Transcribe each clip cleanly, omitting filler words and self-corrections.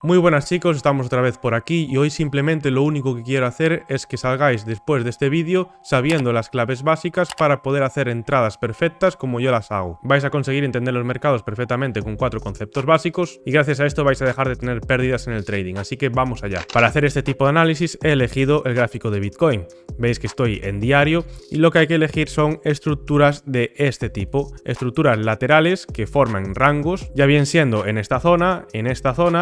Muy buenas chicos, estamos otra vez por aquí y hoy simplemente lo único que quiero hacer es que salgáis después de este vídeo sabiendo las claves básicas para poder hacer entradas perfectas como yo las hago. Vais a conseguir entender los mercados perfectamente con 4 conceptos básicos y gracias a esto vais a dejar de tener pérdidas en el trading, así que vamos allá. Para hacer este tipo de análisis he elegido el gráfico de Bitcoin. Veis que estoy en diario y lo que hay que elegir son estructuras de este tipo, estructuras laterales que forman rangos, ya bien siendo en esta zona,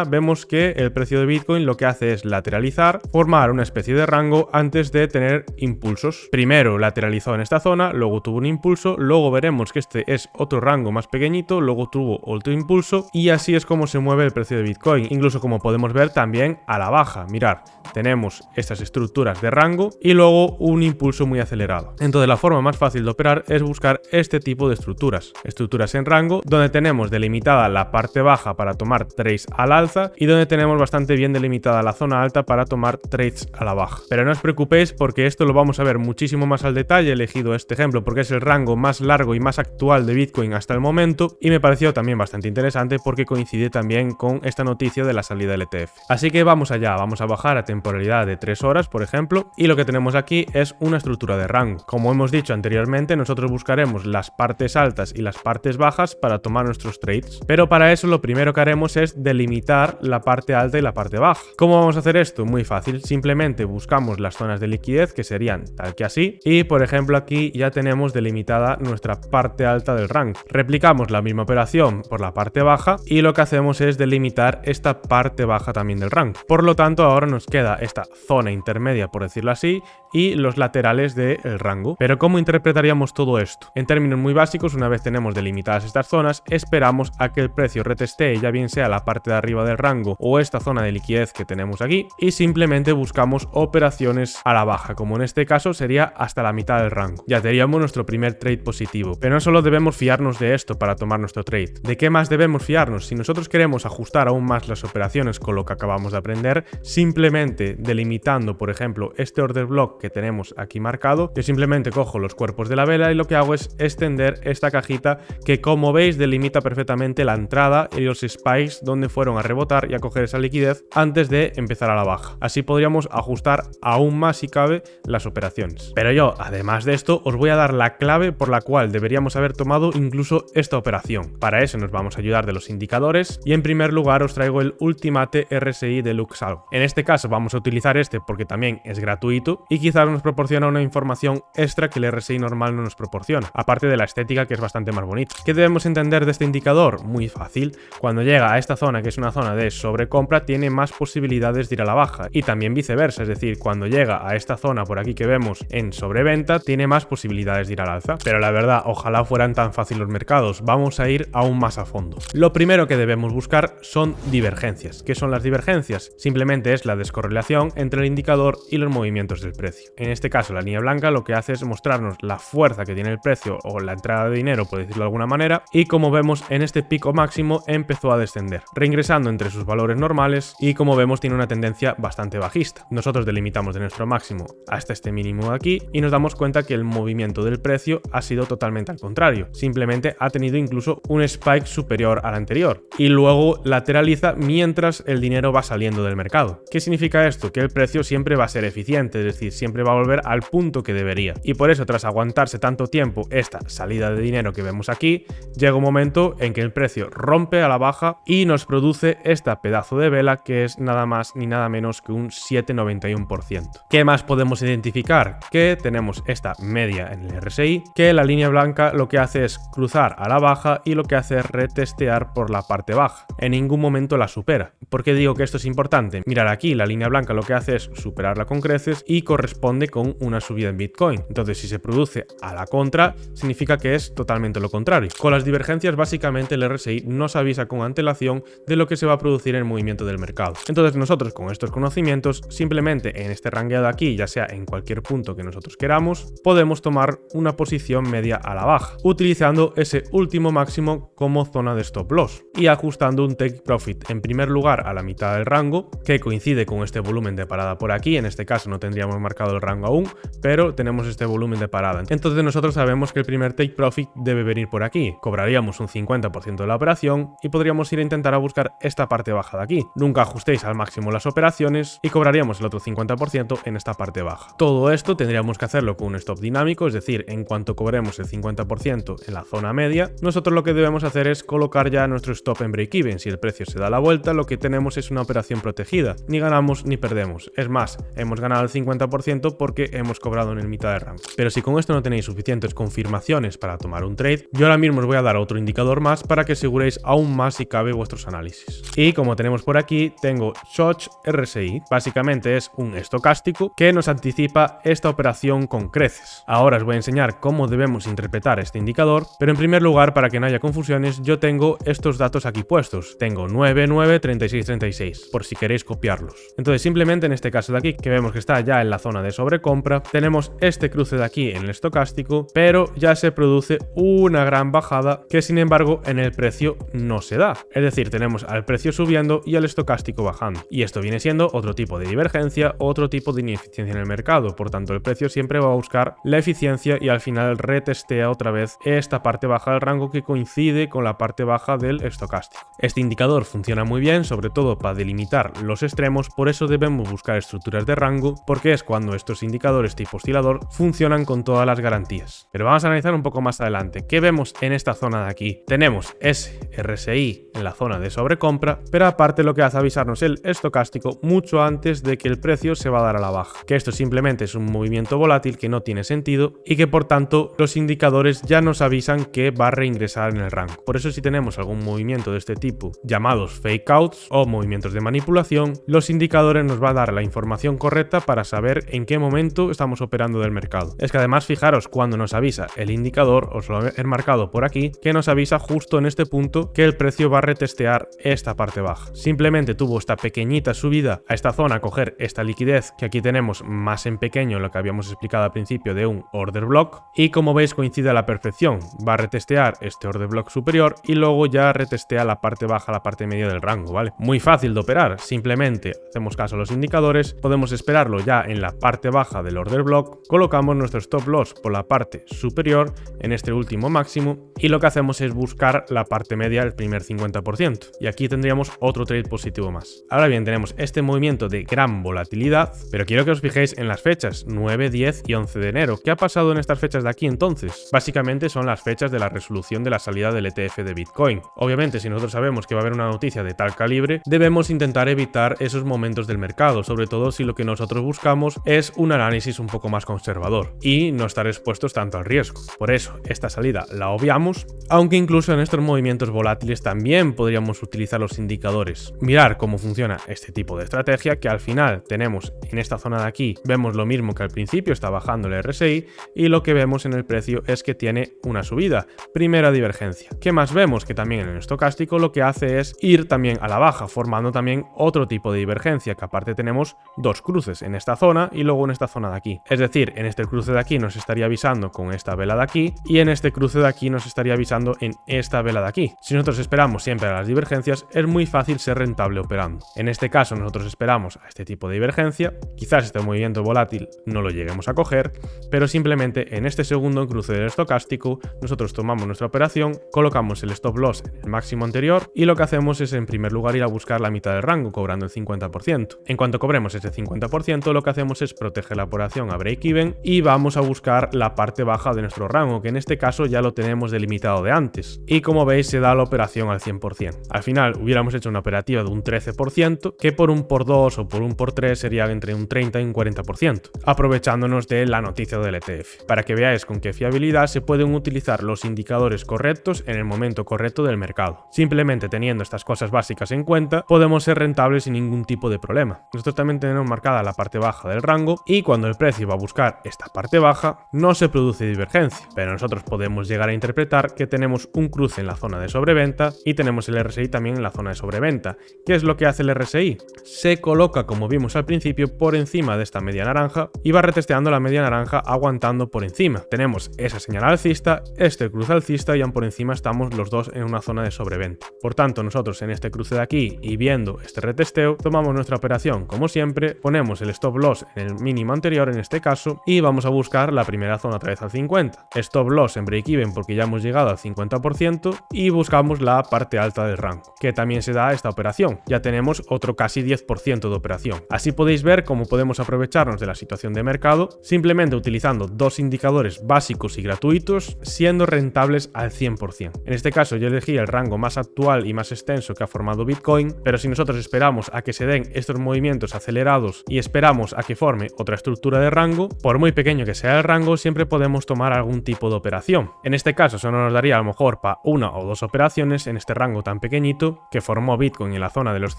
vemos que el precio de Bitcoin lo que hace es lateralizar, formar una especie de rango antes de tener impulsos. Primero lateralizó en esta zona, luego tuvo un impulso, luego veremos que este es otro rango más pequeñito, luego tuvo otro impulso y así es como se mueve el precio de Bitcoin. Incluso como podemos ver también a la baja, mirad, tenemos estas estructuras de rango y luego un impulso muy acelerado. Entonces la forma más fácil de operar es buscar este tipo de estructuras en rango donde tenemos delimitada la parte baja para tomar trades al alza y donde tenemos bastante bien delimitada la zona alta para tomar trades a la baja. Pero no os preocupéis porque esto lo vamos a ver muchísimo más al detalle. He elegido este ejemplo porque es el rango más largo y más actual de Bitcoin hasta el momento y me pareció también bastante interesante porque coincide también con esta noticia de la salida del ETF. Así que vamos allá, vamos a bajar a temporalidad de 3 horas por ejemplo y lo que tenemos aquí es una estructura de rango. Como hemos dicho anteriormente, nosotros buscaremos las partes altas y las partes bajas para tomar nuestros trades, pero para eso lo primero que haremos es delimitar la parte alta y la parte baja. ¿Cómo vamos a hacer esto? Muy fácil, simplemente buscamos las zonas de liquidez que serían tal que así y por ejemplo aquí ya tenemos delimitada nuestra parte alta del rango. Replicamos la misma operación por la parte baja y lo que hacemos es delimitar esta parte baja también del rango. Por lo tanto ahora nos queda esta zona intermedia por decirlo así y los laterales del rango. Pero ¿cómo interpretaríamos todo esto? En términos muy básicos, una vez tenemos delimitadas estas zonas, esperamos a que el precio retestee ya bien sea la parte de arriba del rango o esta zona de liquidez que tenemos aquí y simplemente buscamos operaciones a la baja, como en este caso sería hasta la mitad del rango. Ya tendríamos nuestro primer trade positivo, pero no solo debemos fiarnos de esto para tomar nuestro trade. ¿De qué más debemos fiarnos? Si nosotros queremos ajustar aún más las operaciones con lo que acabamos de aprender, simplemente delimitando por ejemplo este order block que tenemos aquí marcado, yo simplemente cojo los cuerpos de la vela y lo que hago es extender esta cajita que como veis delimita perfectamente la entrada y los spikes donde fueron a rebotar y a coger esa liquidez antes de empezar a la baja. Así podríamos ajustar aún más si cabe las operaciones. Pero yo, además de esto, os voy a dar la clave por la cual deberíamos haber tomado incluso esta operación. Para eso nos vamos a ayudar de los indicadores y en primer lugar os traigo el Ultimate RSI de Luxalgo. En este caso vamos a utilizar este porque también es gratuito y quizás nos proporciona una información extra que el RSI normal no nos proporciona, aparte de la estética que es bastante más bonita. ¿Qué debemos entender de este indicador? Muy fácil. Cuando llega a esta zona que es una zona de sobrecompra tiene más posibilidades de ir a la baja y también viceversa, es decir, cuando llega a esta zona por aquí que vemos en sobreventa tiene más posibilidades de ir al alza. Pero la verdad, ojalá fueran tan fáciles los mercados, vamos a ir aún más a fondo. Lo primero que debemos buscar son divergencias. ¿Qué son las divergencias? Simplemente es la descorrelación entre el indicador y los movimientos del precio. En este caso la línea blanca lo que hace es mostrarnos la fuerza que tiene el precio o la entrada de dinero, por decirlo de alguna manera, y como vemos en este pico máximo empezó a descender, reingresando entre sus valores normales y como vemos tiene una tendencia bastante bajista. Nosotros delimitamos de nuestro máximo hasta este mínimo de aquí y nos damos cuenta que el movimiento del precio ha sido totalmente al contrario, simplemente ha tenido incluso un spike superior al anterior y luego lateraliza mientras el dinero va saliendo del mercado. ¿Qué significa esto? Que el precio siempre va a ser eficiente, es decir, siempre va a volver al punto que debería y por eso tras aguantarse tanto tiempo esta salida de dinero que vemos aquí, llega un momento en que el precio rompe a la baja y nos produce esta pedazo de vela que es nada más ni nada menos que un 7,91%. ¿Qué más podemos identificar? Que tenemos esta media en el RSI, que la línea blanca lo que hace es cruzar a la baja y lo que hace es retestear por la parte baja. En ningún momento la supera. ¿Por qué digo que esto es importante? Mirar aquí, la línea blanca lo que hace es superarla con creces y corresponde con una subida en Bitcoin. Entonces si se produce a la contra, significa que es totalmente lo contrario. Con las divergencias básicamente el RSI nos avisa con antelación de lo que se va a producir en el movimiento del mercado. Entonces nosotros con estos conocimientos simplemente en este rangueado aquí, ya sea en cualquier punto que nosotros queramos, podemos tomar una posición media a la baja, utilizando ese último máximo como zona de stop loss y ajustando un take profit en primer lugar a la mitad del rango, que coincide con este volumen de parada por aquí. En este caso no tendríamos marcado tocado el rango aún, pero tenemos este volumen de parada. Entonces nosotros sabemos que el primer take profit debe venir por aquí. Cobraríamos un 50% de la operación y podríamos ir a intentar a buscar esta parte baja de aquí. Nunca ajustéis al máximo las operaciones y cobraríamos el otro 50% en esta parte baja. Todo esto tendríamos que hacerlo con un stop dinámico, es decir, en cuanto cobremos el 50% en la zona media, nosotros lo que debemos hacer es colocar ya nuestro stop en break-even. Si el precio se da la vuelta, lo que tenemos es una operación protegida. Ni ganamos ni perdemos. Es más, hemos ganado el 50% porque hemos cobrado en el mitad de rango. Pero si con esto no tenéis suficientes confirmaciones para tomar un trade, yo ahora mismo os voy a dar otro indicador más para que aseguréis aún más si cabe vuestros análisis. Y como tenemos por aquí, tengo Shoch RSI. Básicamente es un estocástico que nos anticipa esta operación con creces. Ahora os voy a enseñar cómo debemos interpretar este indicador, pero en primer lugar, para que no haya confusiones, yo tengo estos datos aquí puestos. Tengo 9, 9, 36, 36, por si queréis copiarlos. Entonces simplemente en este caso de aquí, que vemos que está ya en la zona de sobrecompra, tenemos este cruce de aquí en el estocástico, pero ya se produce una gran bajada que sin embargo en el precio no se da. Es decir, tenemos al precio subiendo y al estocástico bajando. Y esto viene siendo otro tipo de divergencia, otro tipo de ineficiencia en el mercado. Por tanto, el precio siempre va a buscar la eficiencia y al final retestea otra vez esta parte baja del rango que coincide con la parte baja del estocástico. Este indicador funciona muy bien, sobre todo para delimitar los extremos, por eso debemos buscar estructuras de rango, porque es cuando estos indicadores tipo oscilador funcionan con todas las garantías. Pero vamos a analizar un poco más adelante. ¿Qué vemos en esta zona de aquí? Tenemos ese RSI en la zona de sobrecompra, pero aparte lo que hace avisarnos el estocástico mucho antes de que el precio se va a dar a la baja. Que esto simplemente es un movimiento volátil que no tiene sentido y que por tanto los indicadores ya nos avisan que va a reingresar en el rango. Por eso si tenemos algún movimiento de este tipo llamados fake outs o movimientos de manipulación, los indicadores nos van a dar la información correcta para saber en qué momento estamos operando del mercado. Es que además fijaros cuando nos avisa el indicador, os lo he marcado por aquí, que nos avisa justo en este punto que el precio va a retestear esta parte baja. Simplemente tuvo esta pequeñita subida a esta zona, a coger esta liquidez que aquí tenemos más en pequeño, lo que habíamos explicado al principio de un order block, y como veis coincide a la perfección. Va a retestear este order block superior y luego ya retestea la parte baja, la parte media del rango, ¿vale? Muy fácil de operar, simplemente hacemos caso a los indicadores, podemos esperarlo ya en la parte baja del order block, colocamos nuestro stop loss por la parte superior en este último máximo y lo que hacemos es buscar la parte media, el primer 50%, y aquí tendríamos otro trade positivo más. Ahora bien, tenemos este movimiento de gran volatilidad, pero quiero que os fijéis en las fechas 9, 10 y 11 de enero. ¿Qué ha pasado en estas fechas de aquí entonces? Básicamente son las fechas de la resolución de la salida del ETF de Bitcoin. Obviamente, si nosotros sabemos que va a haber una noticia de tal calibre, debemos intentar evitar esos momentos del mercado, sobre todo si lo que nosotros buscamos es un análisis un poco más conservador y no estar expuestos tanto al riesgo. Por eso, esta salida la obviamos, aunque incluso en estos movimientos volátiles también podríamos utilizar los indicadores. Mirar cómo funciona este tipo de estrategia, que al final tenemos en esta zona de aquí, vemos lo mismo que al principio, está bajando el RSI y lo que vemos en el precio es que tiene una subida, primera divergencia. ¿Qué más vemos? Que también en el estocástico lo que hace es ir también a la baja, formando también otro tipo de divergencia, que aparte tenemos dos cruces en esta zona y luego en esta zona de aquí. Es decir, en este cruce de aquí nos estaría avisando con esta vela de aquí y en este cruce de aquí nos estaría avisando en esta vela de aquí. Si nosotros esperamos siempre a las divergencias, es muy fácil ser rentable operando. En este caso nosotros esperamos a este tipo de divergencia, quizás este movimiento volátil no lo lleguemos a coger, pero simplemente en este segundo cruce del estocástico nosotros tomamos nuestra operación, colocamos el stop loss en el máximo anterior y lo que hacemos es en primer lugar ir a buscar la mitad del rango cobrando el 50%. En cuanto cobremos ese 50%, lo que hacemos es proteger la operación a break-even y vamos a buscar la parte baja de nuestro rango, que en este caso ya lo tenemos delimitado de antes. Y como veis se da la operación al 100%. Al final hubiéramos hecho una operativa de un 13%, que por un por 2 o por un por 3 sería entre un 30 y un 40%, aprovechándonos de la noticia del ETF. Para que veáis con qué fiabilidad se pueden utilizar los indicadores correctos en el momento correcto del mercado. Simplemente teniendo estas cosas básicas en cuenta, podemos ser rentables sin ningún tipo de problema. Nosotros también tenemos marcada la parte baja del rango y cuando el precio va a buscar esta parte baja, no se produce divergencia, pero nosotros podemos llegar a interpretar que tenemos un cruce en la zona de sobreventa y tenemos el RSI también en la zona de sobreventa. ¿Qué es lo que hace el RSI? Se coloca, como vimos al principio, por encima de esta media naranja y va retesteando la media naranja aguantando por encima. Tenemos esa señal alcista, este cruce alcista y por encima estamos los dos en una zona de sobreventa. Por tanto, nosotros en este cruce de aquí y viendo este retesteo, tomamos nuestra operación como siempre, ponemos el stop loss en el mínimo anterior en este caso y vamos a buscar la primera zona otra vez al 50. Stop loss en break-even porque ya hemos llegado al 50% y buscamos la parte alta del rango, que también se da esta operación. Ya tenemos otro casi 10% de operación. Así podéis ver cómo podemos aprovecharnos de la situación de mercado simplemente utilizando dos indicadores básicos y gratuitos, siendo rentables al 100%. En este caso yo elegí el rango más actual y más extenso que ha formado Bitcoin, pero si nosotros esperamos a que se den estos movimientos acelerados y esperamos a que forme otra estructura de rango, por muy pequeño que sea el rango, siempre podemos tomar algún tipo de operación. En este caso solo nos daría a lo mejor para una o dos operaciones en este rango tan pequeñito que formó Bitcoin en la zona de los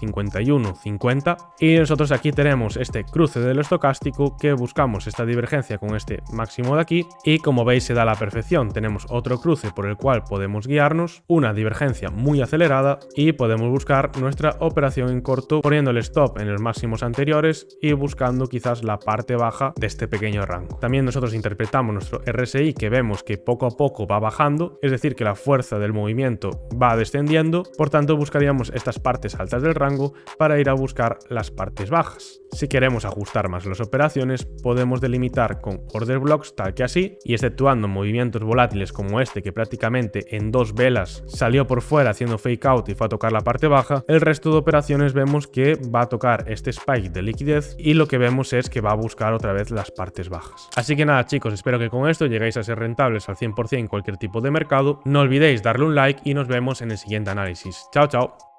51-50, y nosotros aquí tenemos este cruce del estocástico que buscamos esta divergencia con este máximo de aquí y como veis se da a la perfección. Tenemos otro cruce por el cual podemos guiarnos, una divergencia muy acelerada y podemos buscar nuestra operación en corto poniendo el stop en los máximos anteriores y buscando quizás la parte baja de este pequeño rango. También nosotros interpretamos nuestro RSI que vemos que poco a poco va bajando, es decir que la fuerza del movimiento va descendiendo, por tanto buscaríamos estas partes altas del rango para ir a buscar las partes bajas. Si queremos ajustar más las operaciones podemos delimitar con order blocks tal que así, y exceptuando movimientos volátiles como este que prácticamente en dos velas salió por fuera haciendo fake out y fue a tocar la parte baja, el resto de operaciones vemos que va a tocar este spike de liquidez y lo que vemos es que va a buscar otra vez las partes bajas. Así que nada chicos, espero que con esto lleguéis a ser rentables al 100% en cualquier tipo de mercado. No olvidéis darle un like y nos vemos en el siguiente análisis. Chao chao.